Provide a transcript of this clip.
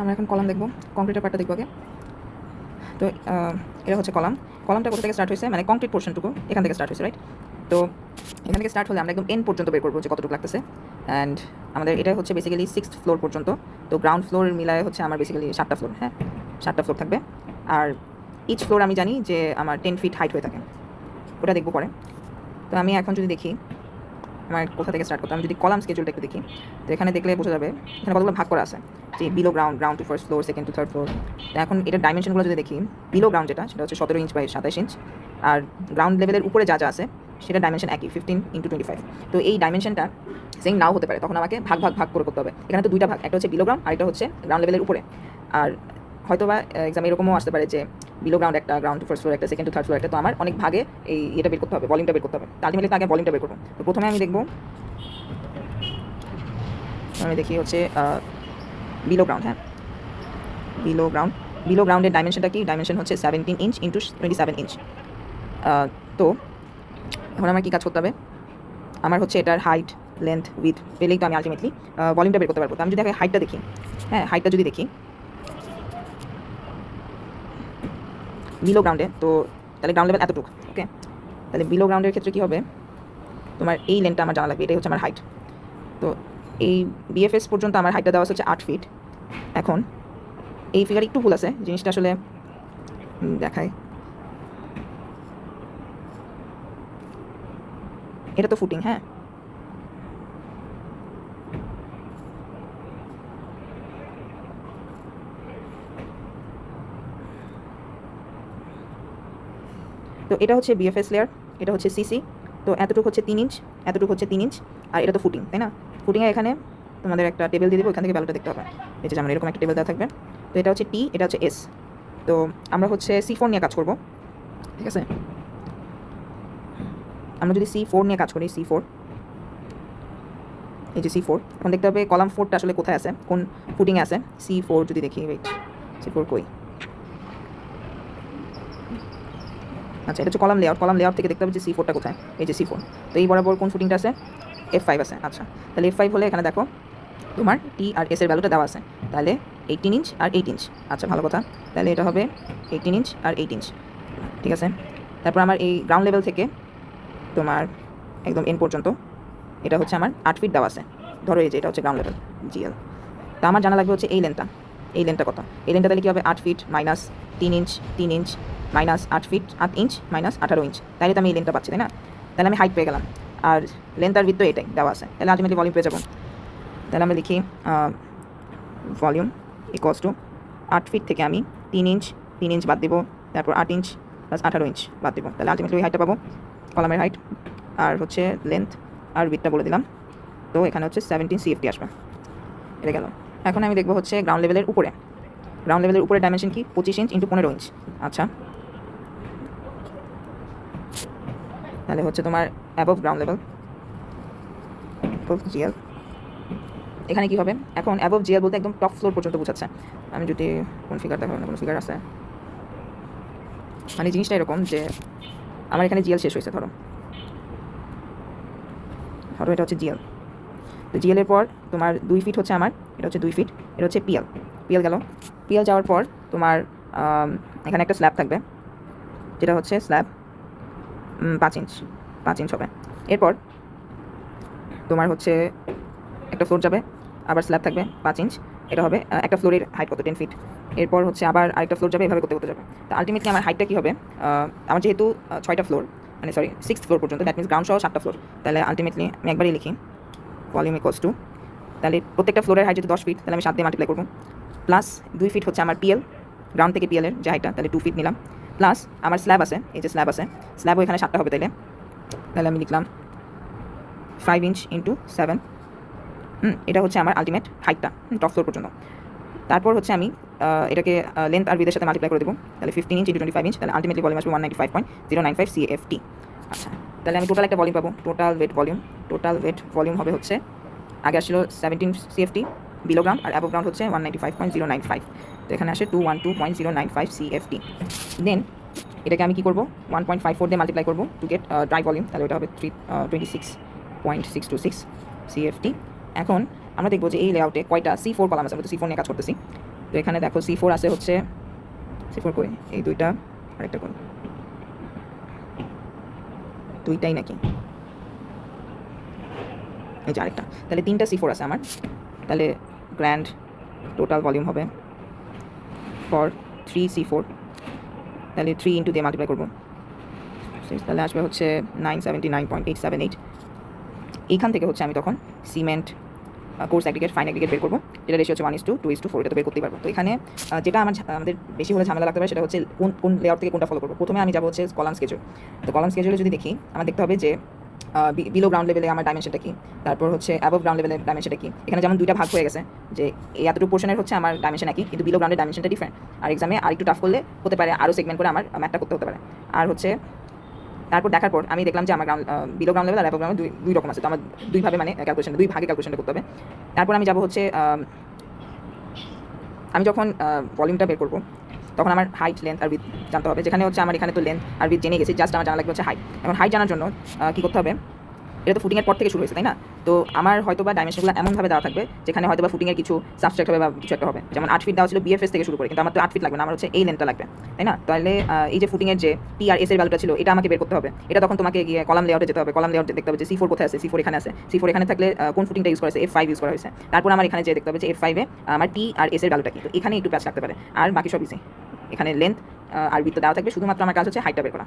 আমরা এখন কলাম দেখব, কংক্রিটের পার্টটা দেখব আগে। তো এটা হচ্ছে কলামটা কোথা থেকে স্টার্ট হয়েছে, মানে কংক্রিট পোর্শনটুকু এখান থেকে স্টার্ট হয়েছে, রাইট? তো এখান থেকে স্টার্ট হলে আমরা একদম এন্ড পর্যন্ত বের করবো যে কতটুকু লাগতেছে। অ্যান্ড আমাদের এটা হচ্ছে বেসিক্যালি 6th ফ্লোর পর্যন্ত। তো গ্রাউন্ড ফ্লোর মিলায় হচ্ছে আমার বেসিক্যালি 7টা ফ্লোর, হ্যাঁ 7টা ফ্লোর থাকবে। আর ইচ ফ্লোর আমি জানি যে আমার 10 ফিট হাইট হয়ে থাকে, ওটা দেখবো পরে। তো আমি এখন যদি দেখি আমার কোথা থেকে স্টার্ট করতে, আমি যদি কলাম স্কেজুলটা একটু দেখি, তো এখানে দেখলে বোঝা যাবে এখানে কতগুলো ভাগ করা আছে, যে below ground, ground to first floor, second to third floor. তো এখন এটার ডাইমেনশনগুলো যদি দেখি, বিলো গ্রাউন্ড যেটা সেটা হচ্ছে 17 ইঞ্চ বাই 27 ইঞ্চ, আর গ্রাউন্ড লেভেলের উপরে যা যা আছে সেটা ডাইমেনশন একই 15 × 25। তো এই ডাইমেনশনটা সেম নাও হতে পারে, তখন আমাকে ভাগ করে করতে হবে। এখানে তো দুইটা ভাগ, একটা হচ্ছে বিলো গ্রাউন্ড আর একটা হচ্ছে গ্রাউন্ড লেভেলের উপরে। আর হয়তো বা এক্সাম এরকমও আসতে পারে যে বিলো গ্রাউন্ড একটা, গ্রাউন্ড টু ফার্স্ট ফ্লোর একটা, সেকেন্ড টু থার্ড ফ্লোর একটা। তো আমার অনেক ভাগে এই এটা বের করতে হবে, ভলিউমটা বের করতে হবে। আলটিমেটলি তো আগে ভলিউমটা বের করবো। তো প্রথমে আমি দেখবো, আমি দেখি হচ্ছে বিলো গ্রাউন্ড, হ্যাঁ বিলো গ্রাউন্ডের ডাইমেনশনটা কি, ডাইমেনশন হচ্ছে 17 ইঞ্চ ইন্টু 27 ইঞ্চ। তো এখন আমার কী কাজ করতে হবে, আমার হচ্ছে এটার হাইট, লেন্থ, উইথ পেলেই তো আমি আলটিমেটলি ভলিউমটা বের করতে পারবো। তো আমি যদি হাইটটা দেখি, হ্যাঁ হাইটটা যদি দেখি বিলো গ্রাউন্ডে, তো তাহলে গ্রাউন্ড লেভেল এতটুকু, ওকে। তাহলে বিলো গ্রাউন্ডের ক্ষেত্রে কী হবে, তোমার এই লেন্থটা আমার জানা লাগবে, এটাই হচ্ছে আমার হাইট। তো এই বিএফএস পর্যন্ত আমার হাইটটা দেওয়া হচ্ছে 8 ফিট। এখন এই ফিগার একটু ভুল আছে, জিনিসটা আসলে দেখায়, এটা তো ফুটিং, হ্যাঁ তো এটা হচ্ছে বিএফএস লেয়ার, এটা হচ্ছে সিসি। তো এতটুকু হচ্ছে 3 ইঞ্চ, এতটুকু হচ্ছে 3 ইঞ্চ, আর এটা তো ফুটিং, তাই না? ফুটিংয়ে এখানে তোমাদের একটা টেবিল দিয়ে দেবো, এখান থেকে ভ্যালুটা দেখতে হবে। এই যে যেমন এরকম একটা টেবিল দেওয়া থাকবে। তো এটা হচ্ছে টি, এটা হচ্ছে এস। তো আমরা হচ্ছে C4 নিয়ে কাজ করব, ঠিক আছে? আমরা যদি C4 নিয়ে কাজ করি, C4, এই যে C4, এখন দেখতে হবে কলাম 4টা আসলে কোথায় আছে, কোন ফুটিংয়ে আছে। C4 যদি দেখি, ওয়েট, C4 কই? আচ্ছা, এটা হচ্ছে কলাম লেআউট থেকে দেখতে হবে যে C4টা কোথায়। এই যে C4, তো এই বরাবর কোন ফুটিংটা আছে, F5 আছে। আচ্ছা, তাহলে F5 হলে এখানে দেখো তোমার টি আর এস এর ভ্যালুটা দেওয়া আছে, তাহলে 18 ইঞ্চ আর 8 ইঞ্চ। আচ্ছা, ভালো কথা, তাহলে এটা হবে 18 ইঞ্চ আর 8 ইঞ্চ, ঠিক আছে। তারপর আমার এই গ্রাউন্ড লেভেল থেকে তোমার একদম এন পর্যন্ত এটা হচ্ছে আমার 8 ফিট দেওয়া আছে। ধরো এই যে এটা হচ্ছে গ্রাউন্ড লেভেল জিএল। তা আমার জানা লাগবে হচ্ছে এই লেন্থটা কত। এই লেন্থটা তাহলে কী হবে, 8 feet minus 3 inch, 3 inch minus 8 feet 8 inch minus 18 inch, তাহলে তো আমি এই লেন্থটা পাচ্ছি, তাই না? তাহলে আমি হাইট পেয়ে গেলাম, আর লেন্থ আর উইথ তো এটাই দেওয়া আছে, তাহলে আলটিমেটলি ভলিউম পেয়ে যাবো। তাহলে আমরা লিখি ভলিউম ইকুয়ালস টু 8 ফিট থেকে আমি 3 ইঞ্চ বাদ দিব, তারপর 8 ইঞ্চ প্লাস 18 ইঞ্চ বাদ দিব, তাহলে আলটিমেটলি ওই হাইটটা পাবো, কলামের হাইট। আর হচ্ছে লেন্থ আর উইথটা বলে দিলাম, তো এখানে হচ্ছে 17 CFT আসবে, এটা গেল। এখন আমি দেখবো হচ্ছে গ্রাউন্ড লেভেলের উপরে ডাইমেনশন কি, 25 ইঞ্চ ইন্টু 15 ইঞ্চ। আচ্ছা, তাহলে হচ্ছে তোমার অ্যাবভ গ্রাউন্ড লেভেল, জিএল। এখানে কী হবে, এখন অ্যাবভ জিএল বলতে একদম টপ ফ্লোর পর্যন্ত বোঝাচ্ছে। আমি যদি কোন ফিগার দেখাবো না, কোনো ফিগার আছে, মানে জিনিসটা এরকম যে আমার এখানে জিএল শেষ হয়েছে, ধরো এটা হচ্ছে জিএল। তো জিএলের পর তোমার 2 ফিট হচ্ছে আমার, এটা হচ্ছে 2 ফিট, এটা হচ্ছে পিএল গেল। পিএল যাওয়ার পর তোমার এখানে একটা স্ল্যাব থাকবে, যেটা হচ্ছে স্ল্যাব 5 ইঞ্চ হবে। এরপর তোমার হচ্ছে একটা ফ্লোর যাবে, আবার স্ল্যাব থাকবে 5 ইঞ্চ, এটা হবে একটা ফ্লোরের হাইট কত, 10 ফিট। এরপর হচ্ছে আবার আরেকটা ফ্লোর যাবে, এভাবে করতে যাবে। তো আলটিমেটলি আমার হাইটটা কী হবে, আমার যেহেতু 6টা ফ্লোর, মানে সরি 6th ফ্লোর পর্যন্ত, দ্যাট মিনস গ্রাউন্ড সহ 7টা ফ্লোর, তাহলে আলটিমেটলি আমি একবারই লিখি ভলিউম ইকুয়ালস টু, তাহলে প্রত্যেকটা ফ্লোরের হাইট যদি 10 ফিট, তাহলে আমি 7 দিয়ে মাল্টিপ্লাই করবো, প্লাস 2 ফিট হচ্ছে আমার পিএল, গ্রাউন্ড থেকে পিএলের যে হাইটটা, তাহলে 2 ফিট নিলাম, প্লাস আমার স্ল্যাব আছে, এই যে স্ল্যাবও এখানে 7টা হবে, তাহলে আমি লিখলাম 5 ইঞ্চ ইন্টু 7। এটা হচ্ছে আমার আলটিমেট হাইটটা টপ ফ্লোর পর্যন্ত। তারপর হচ্ছে আমি এটাকে লেন্থ আর উইথের সাথে মাল্টিপ্লাই করে দেবো, তাহলে 15 ইঞ্চ ইন্টু 25 ইঞ্চ, তাহলে আলটিমেটলি ভলিউম আসবে 195.095 CFT। আচ্ছা, তাহলে আমি টোটাল একটা ভলিউম পাবো, টোটাল ওয়েট ভলিউম হবে হচ্ছে, আগে আসছিল 17 CFT বিলো গ্রাউন্ড, আর অ্যাবভ গ্রাউন্ড হচ্ছে 195.095, তো এখানে আসে 212.095 CFT। দেন এটাকে আমি কী করবো, 1.54 দিয়ে মাল্টিপ্লাই করবো টু গেট ড্রাই ভলিউম, তাহলে ওটা হবে 26.626 CFT। এখন আমরা দেখবো যে এই লেআউটে কয়টা C4 কলাম আছে, আমরা তো C4 নিয়ে কাজ করতেছি। তো এখানে দেখো C4 আছে হচ্ছে C4 কই এই দুইটা আরেকটা কোন দুইটাই নাকি এই যে আরেকটা, তাহলে 3টা C4 আছে আমার। তাহলে গ্র্যান্ড টোটাল ভলিউম হবে ফর 3C4, তাহলে 3 ইন্টু দিয়ে মাল্টিপ্লাই করবো, তাহলে আসবে হচ্ছে 979.878। এইখান থেকে হচ্ছে আমি তখন cement course aggregate fine aggregate বের করবো, যেটা রেশিও হচ্ছে 1:2:4, এটা তো বের করতেই পারবো। তো এখানে যেটা আমাদের বেশি হলে ঝামেলা লাগতে পারে সেটা হচ্ছে কোন লেআউট থেকে কোনটা ফলো করবো। প্রথমে আমি যাবো হচ্ছে কলাম স্কেজুল। তো কলাম স্কেজুলে যদি দেখি আমার দেখতে হবে যে বিলো গ্রাউন্ড লেভেলে আমার ডাইমেনশনটা কি, তারপর হচ্ছে অ্যাবভ গ্রাউন্ড লেভেলের ডাইমেনশনটা কি। এখানে যেমন দুইটা ভাগ হয়ে গেছে যে এই এতটুকু পোর্শনের হচ্ছে আমার ডাইমেনশন একই, কিন্তু বিলো গ্রাউন্ডের ডাইমেনশনটা ডিফারেন্ট। আর এক্সামে আর একটু টাফ করলে হতে পারে আরও সেগমেন্ট করে আমার ম্যাথটা করতে হতে পারে। আর হচ্ছে তারপর দেখার পর আমি দেখলাম যে আমার বিলো গ্রাউন্ড লেভেল আর অ্যাবভ গ্রাউন্ড দুই রকম আছে, তো আমার দুইভাবে মানে ক্যালকুলেশন দুই ভাগে ক্যালকুলেশনটা করতে হবে। তারপর আমি যাবো হচ্ছে আমি যখন ভলিউমটা বের করবো তখন আমার হাইট লেন্থ আর উইথ জানতে হবে, যেখানে হচ্ছে আমার এখানে তো লেন্থ আর উইথ জেনে গেছি, জাস্ট আমার জানা লাগবে হচ্ছে হাইট। এখন হাইট জানার জন্য কী করতে হবে, এটা তো ফুটিংয়ের পর থেকে শুরু হয়েছে তাই না, তো আমার হয়তো বা ডাইমেনশনগুলো এমনভাবে দেওয়া থাকবে যেখানে হয়তো বা ফুটিংয়ের কিছু সাবস্ট্রাক্ট হবে বা কিছু একটা হবে। যেমন 8 ফিট দেওয়া ছিল BFS থেকে শুরু করে, কিন্তু আমার তো 8 ফিট লাগবে না, আমার হচ্ছে এই লেন্থটা লাগবে তাই না। তাহলে এই যে ফুটিংয়ের যে T আর S এর ভ্যালুটা ছিল এটা আমাকে বের করতে হবে। এটা তখন তোমাকে গিয়ে কলাম লেআউটে যেতে হবে, কলাম লেআউটে দেখতে হবে যে C4 কোথায় আছে, C4 এখানে আছে, C4 এখানে থাকলে কোন ফুটিংটা ইউজ করা হয়েছে, F5 ইউজ করা হয়েছে। তারপর আমার এখানে যে দেখতে হবে যে F5 এ আমার T আর S এর ভ্যালুটা কি, তো এখানে একটু প্যাচ লাগতে পারে। আর বাকি সব ইজি, এখানে লেন্থ আর উইথ দেওয়া থাকবে, শুধুমাত্র আমার কাজ হচ্ছে হাইটটা বের করা।